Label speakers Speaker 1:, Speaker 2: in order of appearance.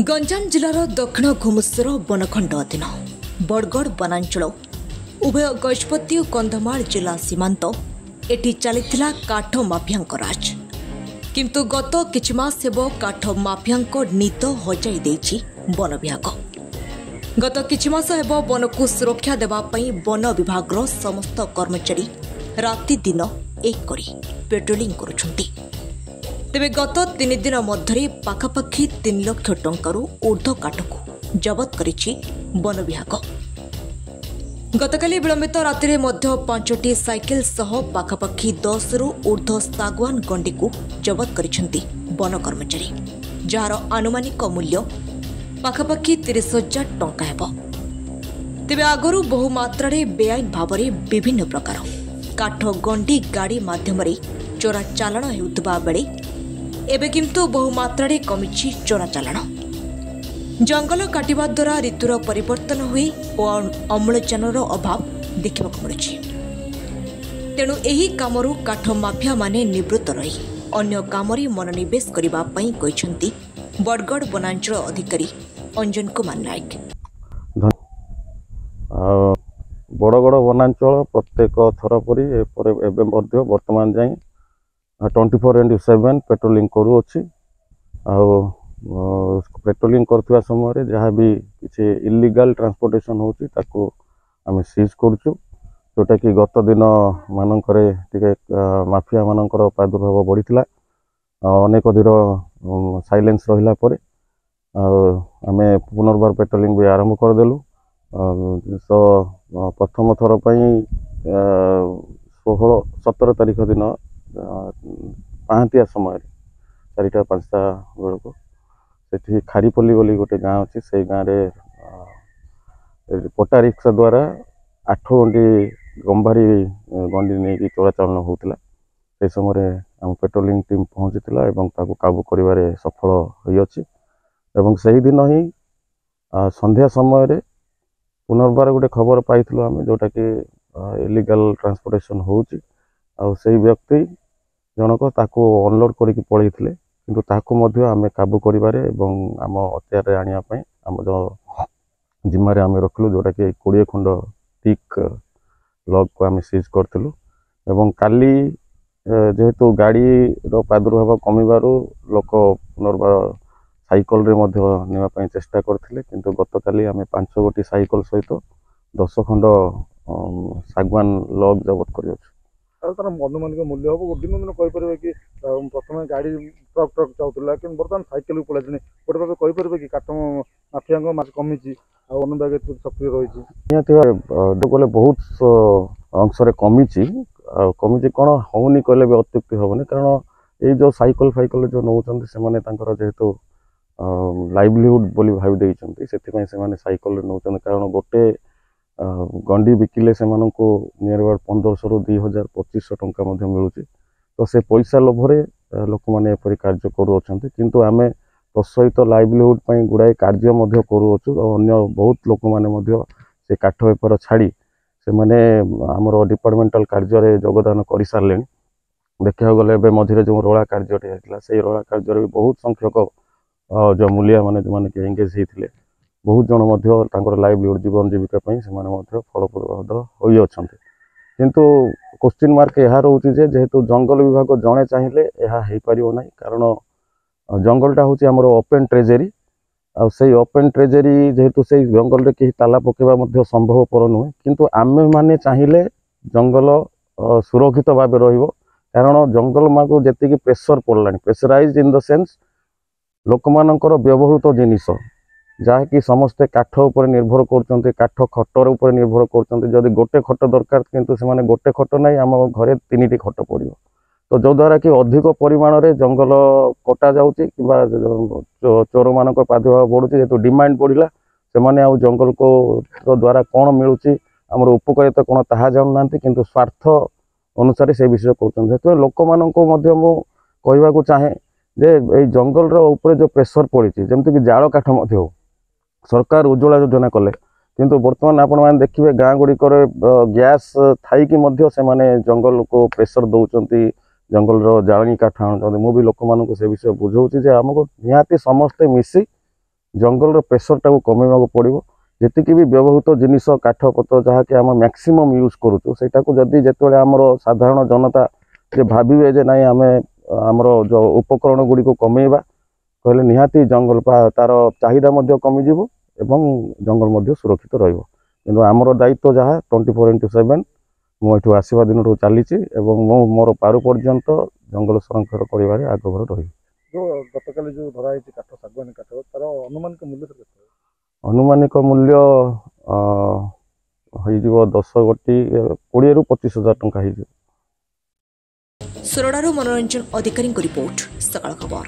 Speaker 1: गंजाम जिलार दक्षिण घुमुसर बनखंड अधीन बड़गड़ वनांचल उभय गजपति और कंधमाल जिला सीमांत एटी चलीथिला काठ माफिया राज किंतु गत किछि मास हेबो काठ माफिया नीद हजाई देछि वन विभाग। गत किछि मास हेबो वन को सुरक्षा देबा पई वन विभाग समस्त कर्मचारी राति दिन एक करी पेट्रोलिंग करुछंती। तेबे गत 3 दिन मध्य पाखापाखि 3 लाख टंकारु ऊर्ध्व काठ को जबत करिछि वन विभाग। गतकाली विलंबित राति मध्य 5टी साइकेल सह पाखापाखि 10 रु ऊर्ध्व सागवान गंडी को जबत करिछंती वन कर्मचारी, जार आनुमानिक मूल्य पाखापाखि 30,000 टंका हेबो। तेबे आगरु बहु मात्रा बेआईन भाव विभिन्न प्रकार काठ गंडी गाड़ी माध्यम चोरा चालाण हेउतबा बेले एबे किंतु बहु मात्रा कमिछि चोरा चालाण। जंगल काटिबा द्वारा ऋतुर परिवर्तन हुए और अम्लजानर अभाव देखा मिलुछि। तेणु एही कामरू काठ माफिया माने निवृत्त रही अन्य कामरे मनोनिवेश करबा पई कहिसंती बड़गड़ वनांचल अधिकारी अंजन कुमार नायक।
Speaker 2: बड़गड़ वनांचल प्रत्येक थर परी वर्तमान जाए 24/7 पेट्रोलिंग करूँगी। पेट्रोलिंग करथिबा समय जहाँ भी किसी इल्लीगल ट्रांसपोर्टेशन होची ताको आमे सीज करूछु, जोटा कि गत दिन मानकरे टिके माफिया मानकर प्रादुर्भाव बढ़िथिला। अनेक धीर साइलेंस रहिला परे आमे पुनर्बार पेट्रोलिंग भी आरंभ करदेलु। तो प्रथम थर पई 16-17 तारीख दिन पाहांतिया समय 4टा-5टा बेलू से खारीपल्ली बोली गोटे गाँव अच्छी से गाँव में पटा रिक्शा द्वारा 8 गंडी गंभारी गंडी नहीं चलाचलन होता। से समय आम पेट्रोलिंग टीम पहुँची एवं ताको काबू करिवारे सफल होइछि। एवं सही दिन ही संध्या समय पुनर्बार गोटे खबर पाइथिलु आमे जोटा कि इलीगल ट्रांसपोर्टेशन होउछि आ सेही व्यक्ति जनक ताको अनलोड करके पळैथिले, किंतु ताको मध्य आमे काबू करिवारे एवं आम हत्यारे आनिया पई आम जो जिम्मारे आमे रखलु, जोटा कि 20 खंड टिक लॉग को आमे सीज करथिलु। एवं काली जेहेतु गाड़ी रो प्रादुर्भाव कमिबारु लोक पुनर्बार साइकल रे मध्य नेवा पई चेष्टा करथिले, किंतु गत काली आमे 5 गोटी साइकल सहित 10 खंड सागवान लॉग जबत करियो।
Speaker 3: तार अनुमानिक मूल्य हम दिन दिन कहीपर कि प्रथम गाड़ी ट्रक ट्रक चाहूला कि बर्तमान साइकेल को पलैनी गोटे भाव कहीपर कि काठ माफिया कमी अनुभाग सक्रिय रही
Speaker 2: निहत बहुत अंश कमी कमी कौन होनी कहले भी अत्युक्ति हेनी, कारण ये जो साइकेल फाइकल जो नौ जेहेतु लाइवलीहुड बोली भाव देइछंती सेथिपई से माने साइकेल नौ, कारण गोटे गंडी बिकिले से नियर अबाउट 1500 रु 2000-2500 टंका मिलूची। तो से पैसा लोभरे लोक मैंने एपरी कार्य करूछंती, किंतु आमे सहित लाइवलीहुड पई गुड़ाई कार्य मध्य करूछु। अन्य बहुत लोक मैंने से काठ बेपार छाड़ी से माने हमर डिपार्टमेंटल कार्य रे योगदान कर सारे। देखा गले मझे जो रोला कार्य से रोला कार्य भी बहुत संख्यक जो मूलिया माने जो माने एंगेज होते बहुत जन लाइवलीहुड जीवन जीविका फलप्रद हो अछंती। किंतु क्वेश्चन मार्क यह रोचे जेहेतु जंगल विभाग जड़े चाहिए यह हो पार ना, कारण जंगलटा हूँ आम ओपेन ट्रेजेरी से ओपेन ट्रेजेरी जेहेतु से जंगल रे कहीं ताला पकेबा संभवपर नुहे, किंतु आमे माने चाहिए जंगल सुरक्षित भाव रहिबो। कारण जंगल माँ को जी प्रेसर पड़ला प्रेसराइज इन द सेंस लोक मानकर व्यवहृत जिनिस जहाँकि समस्ते काठ उपर निर्भर कर काठ खटर उपर निर्भर कर गोटे खट दरकार, किंतु से गोटे खट ना आम घरे 3टी खट पड़ो। तो जो द्वारा कि अधिक परिमाण रे जंगल कटा जाउची किबा चोर मान प्रादुर्भाव बढ़ुची, जेहेतु डिमांड बढ़ला से माने आ जंगल को द्वारा कौन मिलूची आमर उपकारिता कौन ताहा जानु नांती, किंतु स्वार्थ अनुसार से विषय कर लोक मान कहवाक चाहे जे ये जंगल ऊपर जो प्रेसर पड़ी जमती कि जाल काठ सरकार उज्ज्वला योजना कले, किंतु बर्तमान आपण मैंने देखिए गाँ गुड़िक गैस थी से जंगल को प्रेसर दौरान जंगल जाणी काठ आणुंट। मुझे लोक मान से विषय बुझाऊँगी आमको निहाती समस्ते मिसी जंगल प्रेसरटा कमेवा पड़ो जी भी व्यवहृत जिनिस काठपत्र जहाँकि आम मैक्सिमम यूज करूँ से जदि जिते आमर साधारण जनता जे भावे जे नाई आम आमर जो उपकरण गुड़ी को कमेवा कहले निहाती जंगल तार चाहिदा कमिजिव एवं जंगल सुरक्षित रहिबो किंतु आमर दायित्व जहाँ 24/7 मुझे आसवा दिन चली मोर पारु पर्यंत जंगल संरक्षण कर आग्रह रही।
Speaker 3: जो गतकाली जो धरा काठ सागवानी काठ तार अनुमानिक मूल्य
Speaker 2: अनुमानिक मूल्य हो 10 गोटी 20 ରୁ 25,000 टंका हो।
Speaker 1: सोरडारू मनोरंजन अधिकारी रिपोर्ट सकाळ खबर।